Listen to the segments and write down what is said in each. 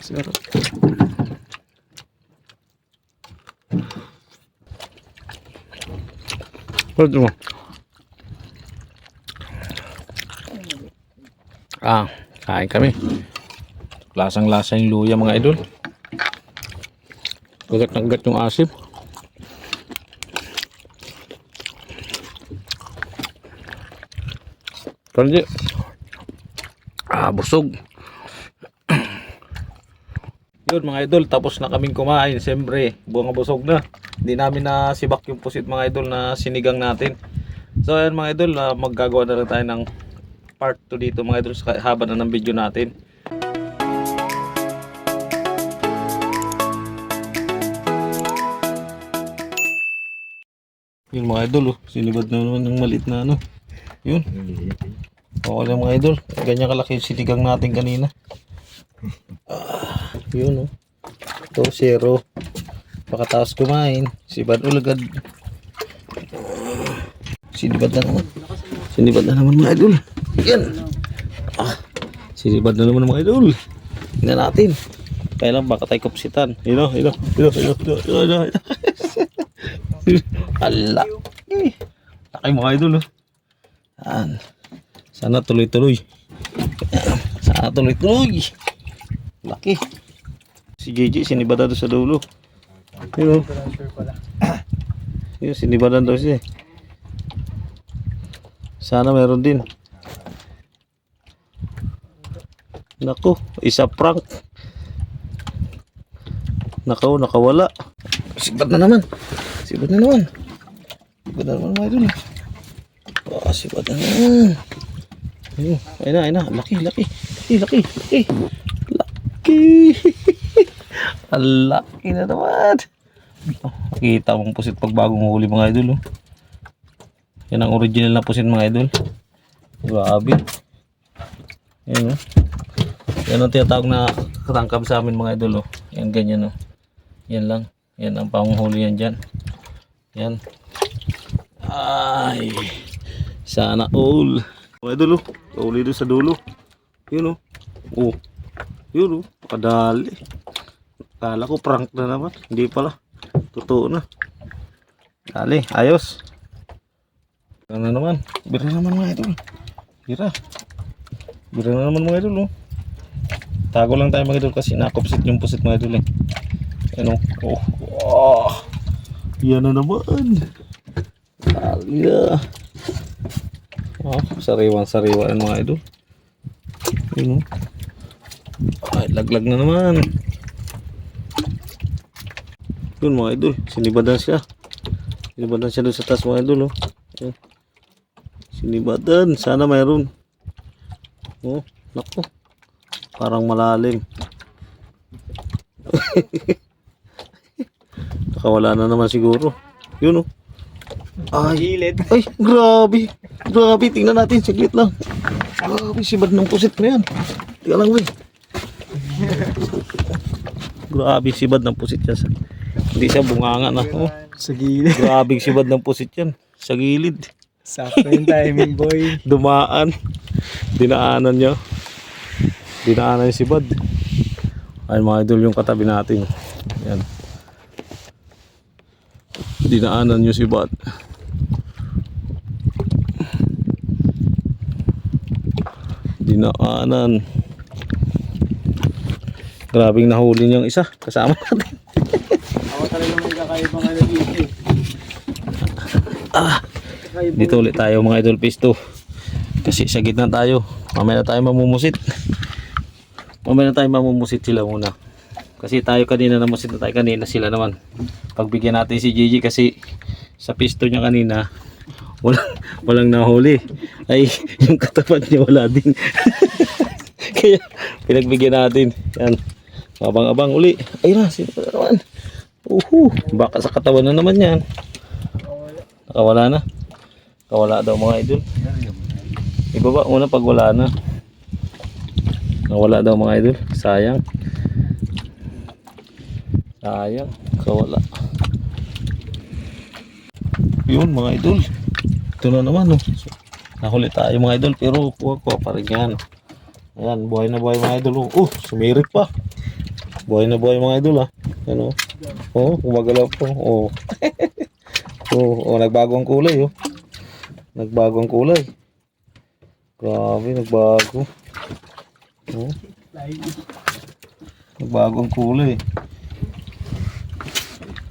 Sarap. Pwede mo. Kain kami. Lasang-lasa yung luya mga idol. Gagat na gagat yung asim. Kandi. Busog. Yun mga idol, tapos na kaming kumain. Siyempre, buong busog na. Hindi namin nasibak yung pusit mga idol na sinigang natin. So ayan mga idol, maggagawa na lang tayo ng part 2 dito mga idol sa haba na ng video natin. Yun mga idol, sinibad na naman ng maliit na ano. Yun. Okay lang mga idol, ganyan kalaki yung sinigang natin kanina. Yun ito, zero. Pakataas kumain, sibad ulagad. Sinibad na naman mga idol. Yan. Sinibad na naman mga idol. Tingnan natin. Kaya lang baka tayo kupsitan. Ilo. Ala. Laki mga idol. Yan. Sana tuloy-tuloy. Laki. Si JJ sinibadan doon sa dulo. Yun. Yun, sinibadan daw siya. Sana meron din. Naku, isa prank. Naku, nakawala. Sibad na naman mga idol. Sibad na naman. Ayun, ayun na. Laki. Ang laki na naman. Makita mong pusit pag bagong huli mga idol. Yan ang original na pusit mga idol. Grabe. Yan yan ang tinatawag na katangkab sa amin mga idol. Yan ganyan. Yan lang. Yan ang panghuli yan dyan. Yan. Ay. Sana all. Mga idol huli doon sa dulo. Yun yun kadali. Kala ko prank na naman. Hindi pala. Totoo na. Dali, ayos. Ano naman? Bira naman mga idol. Bira na naman mga idol. Tago lang tayo mga idol kasi nakopsit yung pusit mga idol. Ano? Yan na naman. Dali na. Sariwan mga idol. Yun ay, laglag na naman. Yun mga idol, sinibadan siya doon sa taas mga idol. Sinibadan, sana mayroon. Naku, parang malalim. Nakawala na naman siguro. Yun ay, grabe, tingnan natin, saglit lang. Grabe, sibad ng pusit na yan. Tingnan lang grabe, sibad ng pusit yan. Hindi siya bunganga na. Sa gilid. Grabe, sibad ng pusit yan. Sa gilid. Sakto yung timing boy. Dumaan. Dinaanan niya. Dinaanan yung sibad. Ay mga idol yung katabi natin. Yan. Dinaanan yung sibad. Dinaanan. Grabing nahuli niyang isa. Kasama natin. Ako talaga may kakaibang dito. Dito ulit tayo mga idol pisto. Kasi sa gitna tayo. Mamaya na tayo mamumusit. Sila muna. Kasi tayo kanina namusit na tayo kanina. Sila naman. Pagbigyan natin si Gigi kasi sa pisto niya kanina walang nahuli. Ay yung katapat niya wala din. Kaya pinagbigyan natin. Yan. Abang-abang uli. Ay na, sino na naman? Baka sa katawan na naman yan. Nakawala na. Nakawala daw mga idol. Ibaba muna pag wala na. Nakawala daw mga idol. Sayang. Nakawala. Yun mga idol. Ito na naman Nahuli tayo mga idol pero kuha pa rin yan. Ayan, buhay na buhay mga idol. Sumirit pa. Buhay na buhay mga idol ah. Ano? Oh, gumagalaw po. Oh. Oh, nagbago ang kulay oh. Nagbago ang kulay. Grabe, nagbago. Oh. Nagbago ang kulay.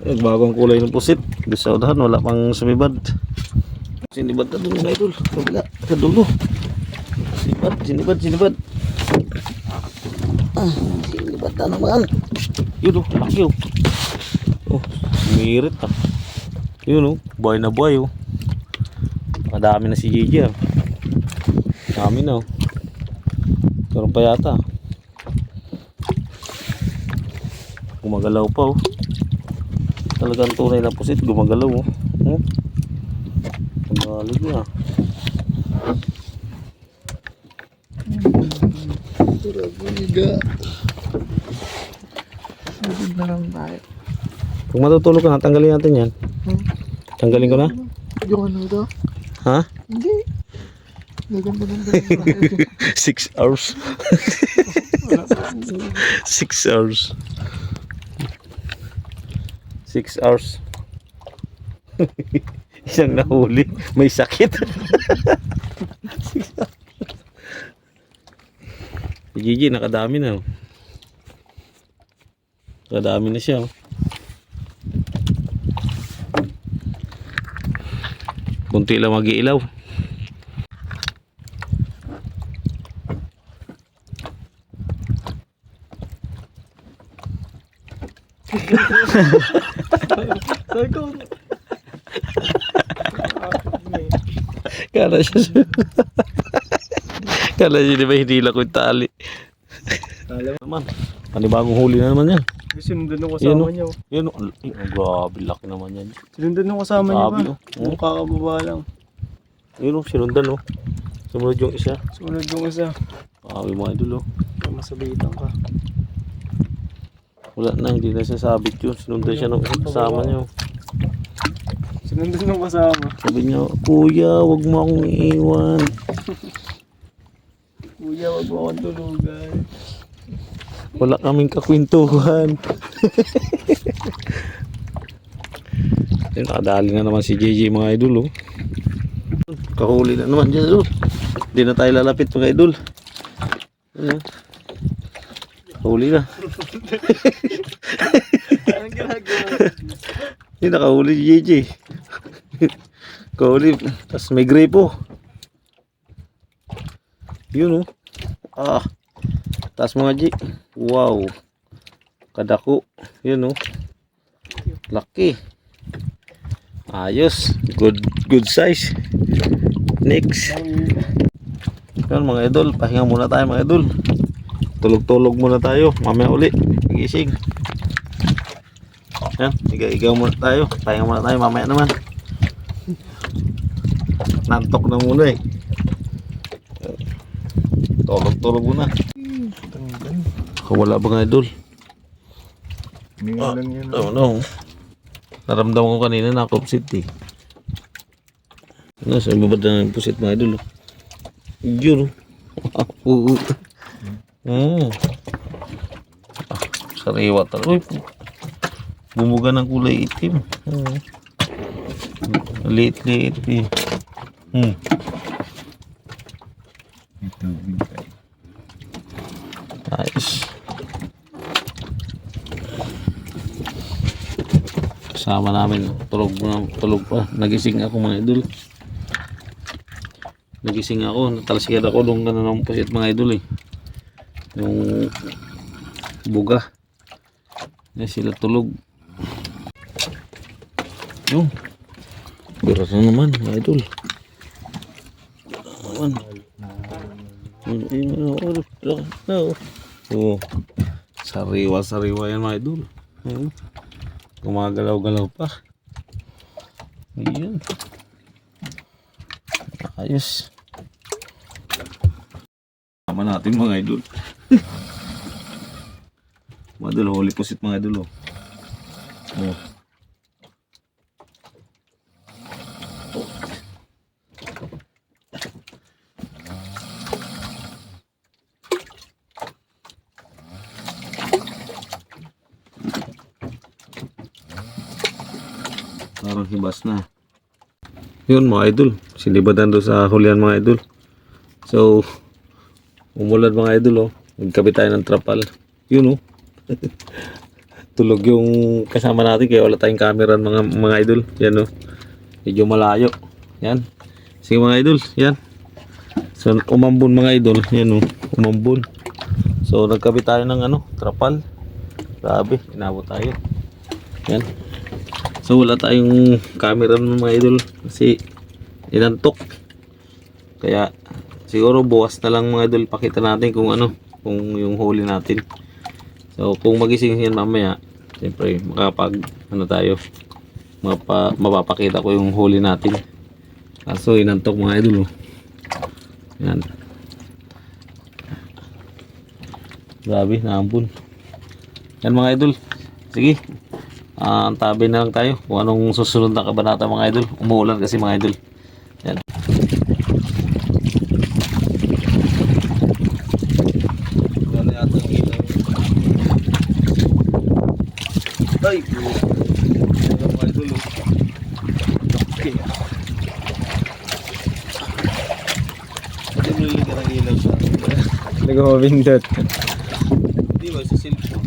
Nagbago ang kulay ng pusit. Doon sa udahan, wala pang sumibad. Sinibad na doon mga idol. Kabila, sa dulo. Sinibad. Ah, sinibad na naman. Yun oh, laki oh. Oh, sumirit ah. Yun oh, buhay na buhay oh. Madami na si Gigi ah. Dami na oh. Meron pa yata. Gumagalaw pa oh. Talagang tunay na pusit, gumagalaw oh. Oh. Tumalig na. Turabiga. Sabid na lang tayo. Kung matutulog ka na, tanggalin natin yan. Tanggalin ko na? Yung ano daw? Ha? Hindi. Naganda lang 6 hours. 6 hours. 6 hours. Isang nahuli. May sakit. Si Gigi, nakadami na. Nakadami na siya. Kunti lang mag-iilaw. Kala siya. Kala siya di ba hindi lang ko yung tali. Alam Naman, panibagong huli na naman yan. sinundan ng Yun, kasama oh. niya. Yun, oh, grabe laki naman yan. Sinundan ng kasama niya Grabe, ba? oh. Mukha kababa lang. Yun oh, sinundan oh. Sumunod yung isa. Sunod yung isa. Grabe mga idol oh. Masabitan ka. Wala na, hindi na sasabit yun. Sinundan siya ng kasama niya. Sinundan ng kasama. Sabi niya, kuya, wag mo akong iiwan. Kuya, wag mo akong tulugan. Wala kaming kakwentuhan. Yun, nakadali na naman si JJ mga idol oh. Kahuli na naman dyan oh. Hindi na tayo lalapit mga idol. Ano? Kahuli na. Anong ginagawa? Hindi nakahuli si JJ. Kahuli. Tapos may gripo. Yun oh. Ah. Tapos mga G. Wow. Kadako. Yun oh. Laki. Ayos. Good size. Next. Yun mga idol. Pahinga muna tayo mga idol. Tulog-tulog muna tayo. Mamaya uli. Gising. Yan. Iga-igaw muna tayo. Pahinga muna tayo. Mamaya naman. Nantok na muna eh. Tulog-tulog muna. Wala ba nga idol? Hindi lang yun. No. Naramdaman ko kanina na kopsit eh. Ano, sa ibabad na ng pusit mga idol. Yun. Sariwa talaga. Bumuga ng kulay itim. Liit-liit eh. Ayos. Kasama namin tulog pa. Nagising ako mga idol. Nagising ako, natalasgad ako nung ganun pusit mga idol eh. Yung buga. Yan sila tulog. Yung birat na naman mga idol. Oh, sariwa yan mga idol. Gumagalaw-galaw pa. Ayan. Ayos. Tama natin mga idol. Mga idol, huli pusit mga idol. Oh. hibas na. Yun mga idol, sinibadan doon sa hulihan mga idol. So, umulan mga idol oh. Nagkabit tayo ng trapal. Yun oh. Tulog yung kasama natin kaya wala tayong camera mga idol. Yan oh. Medyo malayo. Yan. Sige mga idol, yan. So, umambon mga idol. Yan oh, umambon. So, nagkabit tayo ng trapal. Grabe, inabot tayo. Yan. So wala tayong camera ng mga idol kasi inantok. Kaya siguro bukas na lang mga idol pakita natin kung kung yung huli natin. So kung magising yan mamaya, siyempre tayo, mapapakita ko yung huli natin. Kaso inantok mga idol oh. Yan. Grabe, naambun. Yan mga idol. Sige. Tabi na lang tayo kung anong susunod na kabanata mga idol. Umuulan kasi mga idol. Yan. Yan na yata ang ilaw. Ay! Yan mga idol. Okay. Pwede mo niligan ang ilaw sa Nag-mabindot. hindi ba sa cellphone.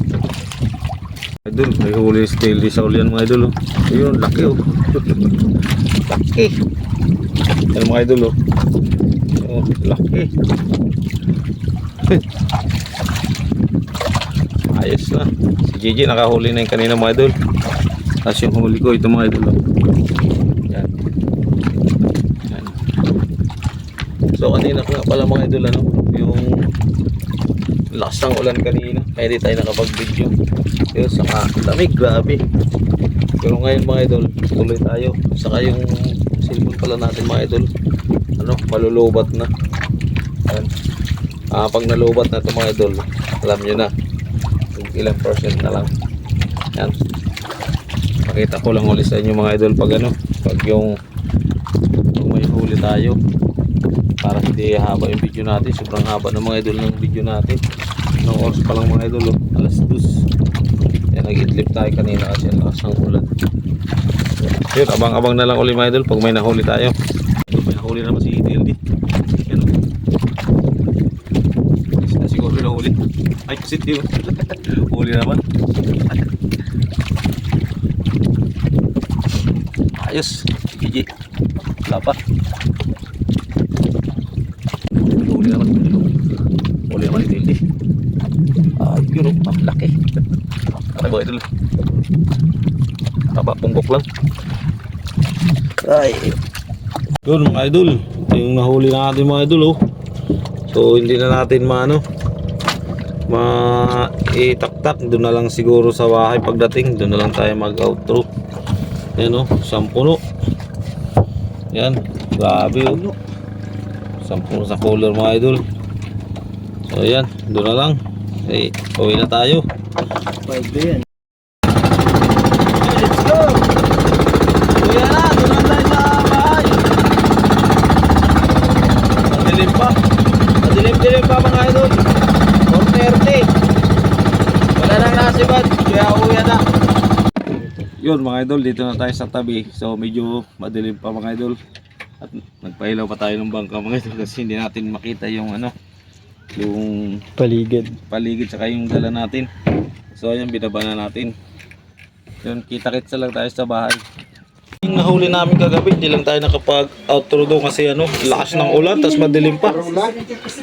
Idol, may huli steel di sa ulian mga idol oh. Ayun, laki oh. Laki. Yan mga idol oh. Oh, laki. Ayos na. Si Gigi nakahuli na yung kanina mga idol. Tapos yung huli ko ito mga idol oh. Yan. Yan. So kanina ko nga pala mga idol yung lakas ng ulan kanina. Kaya di tayo nakapag-video. Yun, saka lamig, grabe. Pero ngayon mga idol, tuloy tayo. Saka yung cellphone pala natin mga idol, malulubat na. Ayan. Pag nalubat na ito mga idol, alam nyo na ilang percent na lang. Yan. Pakita ko lang ulit sa inyo mga idol pag pag may huli tayo. Para hindi haba yung video natin. Sobrang haba ng mga idol ng video natin. Ng oras pa lang mga idol, alas 2. Yan, nag-idlip tayo kanina kasi lakas ng ulan. Yun, abang-abang na lang ulit mga idol pag may nahuli tayo. May nahuli naman si TLD. Yan o. Siguro nahuli. Ay, positive. Huli naman. Ayos. GG. Wala pa. Huli naman. Huli naman si TLD. Yun o, laki. Ano ba idol? Taba, punggok lang. Ay. Yun mga idol, ito yung nahuli natin mga idol oh. So hindi na natin itaktak. Doon na lang siguro sa bahay pagdating. Doon na lang tayo mag-outro. Yan oh, 10 puno. Yan, grabe oh. 10 sa cooler mga idol. So yan, doon na lang. Okay, uwi na tayo. Pwede yan. Let's go! Uwi na, doon na tayo sa bahay. Madilim pa. Madilim-dilim pa mga idol. 4:30. Wala nang nasibad. Kaya uwi na. Yun mga idol, dito na tayo sa tabi. So medyo madilim pa mga idol. At nagpailaw pa tayo ng bangka mga idol kasi hindi natin makita yung yung Paligid. saka yung dala natin. So ayan, binaba na natin. Yun, kita-kits lang tayo sa bahay. Yung nahuli namin kagabi, hindi lang tayo nakapag outro doon kasi lakas ng ulan, tas madilim pa.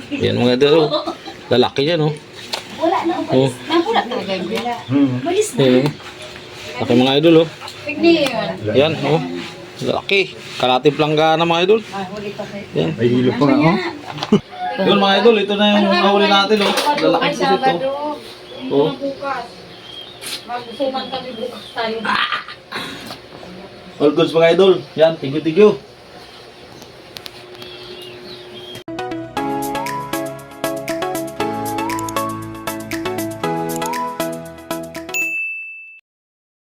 Yan mga idol, lalaki yan oh. Wala na Oh. Wala talaga yun. Malis na. Yan, laki mga idol oh. Tignan yun. Yan oh. Laki. Kalatip lang na mga idol. Huli pa kayo. Yan. May hilo pa nga oh. Yun mga idol, ito na yung nahuli natin oh. Lalaki Ay, po dito. Sabado. Oh. Bukas. Magsuman kami bukas tayo. All goods mga idol. Yan, tigyo-tigyo.